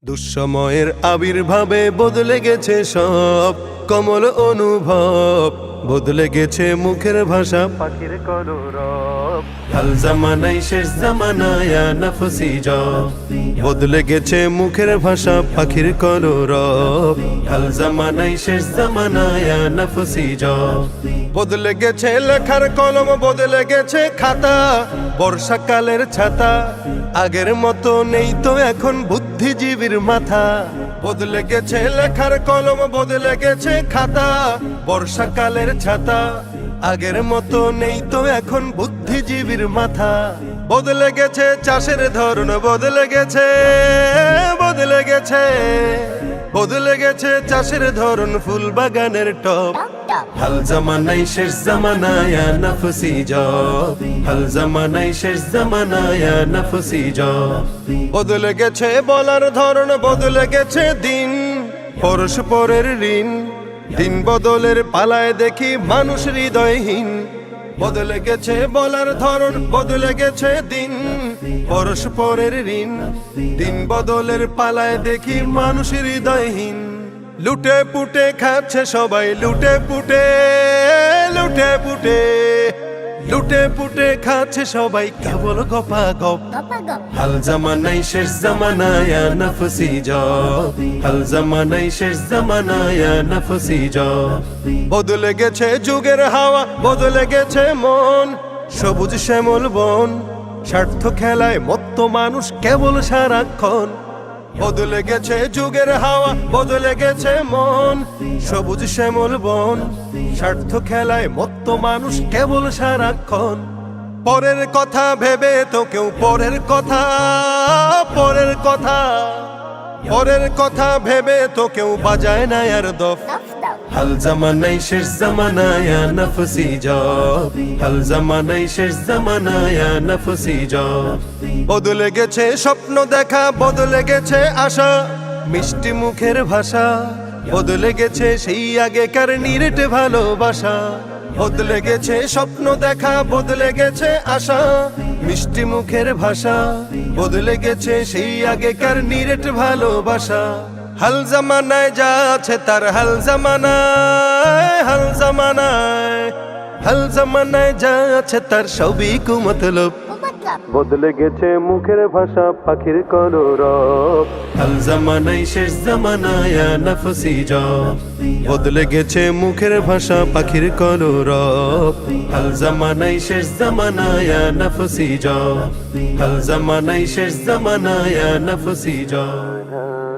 দুঃসময়ের আবির্ভাবে বদলে গেছে সব, কমল অনুভব বদলে গেছে মুখের ভাষা, পাখির কলরব। হাল জামানাই শেষ জামানায় নফসি জব, বদলে গেছে মুখের ভাষা, পাখির কলরব। হাল জামানাই শেষ জামানায় নফসি জব, বদলে গেছে লেখার কলম, বদলে গেছে খাতা, বর্ষাকালের ছাতা। আগের মতো নেই তো এখন বুদ্ধিজীবীর মাথা। বদলে গেছে লেখার কলম, বদলে গেছে খাতা, বর্ষাকালের ছাতা। আগের মতো নেই তো এখন বুদ্ধিজীবীর মাথা। বদলে গেছে চাষের ধরন, বদলে গেছে, বদলে গেছে, বদলে গেছে চাষের ধরন, ফুল বাগানের টপ। হাল জামানাই শেষ জামানায় নফসি জব, হাল জামানাই শেষ জামানায় নফসি জব। বদলে গেছে বলার ধরন, বদলে গেছে দিন, পরস্পরের ঋণ। দিন বদলের পালায় দেখি মানুষ হৃদয়হীন। বদলে গেছে বলার ধরন, বদলে গেছে দিন, পরস্পরের ঋণ। দিন বদলের পালায় দেখি মানুষ হৃদয়হীন। লুটে পুটে খাচ্ছে সবাই, লুটে পুটে, লুটে পুটে, লুটে পুটে খাচ্ছে সবাই, কেবল গপা গপ। হাল জামানাই শেষ জামানায় নফসি জব, হাল জামানাই শেষ জামানায় নফসি জব। বদলে গেছে যুগের হাওয়া, বদলে গেছে মন, সবুজ শ্যামল বন। স্বার্থ খেলায় মত্ত মানুষ কেবল সারাক্ষণ। বদলে গেছে যুগের হাওয়া, বদলে গেছে মন, সবুজ শ্যামল বন। স্বার্থ খেলায় মত্ত মানুষ কেবল সারাক্ষণ। পরের কথা ভেবে তো কেউ পরের কথা, পরের কথা, পরের কথা ভেবে তো কেউ বাজায় না আর দফ। হাল জামানাই শেষ জামানায় নফসি জব, হাল জামানাই শেষ জামানায় নফসি জব। বদলে গেছে স্বপ্ন দেখা, বদলে গেছে আশা, মিষ্টি মুখের ভাষা। বদলে গেছে সেই আগেকার নিরেট ভালোবাসা। বদলে গেছে স্বপ্ন দেখা, বদলে গেছে আশা, মিষ্টি মুখের ভাষা। বদলে গেছে সেই আগেকার নিরেট ভালোবাসা। হাল জামানায় যা আছে তার, হাল জামানায়, হাল জামানায়, হাল জামানায় যা আছে তার সবই কুমতলব। বদলে গেছে মুখের ভাষা, পাখির কলরব। হাল জামানাই শেষ জামানায় নফসি জব, বদলে গেছে মুখের ভাষা, পাখির কলরব। হাল জামানাই শেষ জামানায় নফসি জব, হাল জামানাই শেষ জামানায় নফসি জব।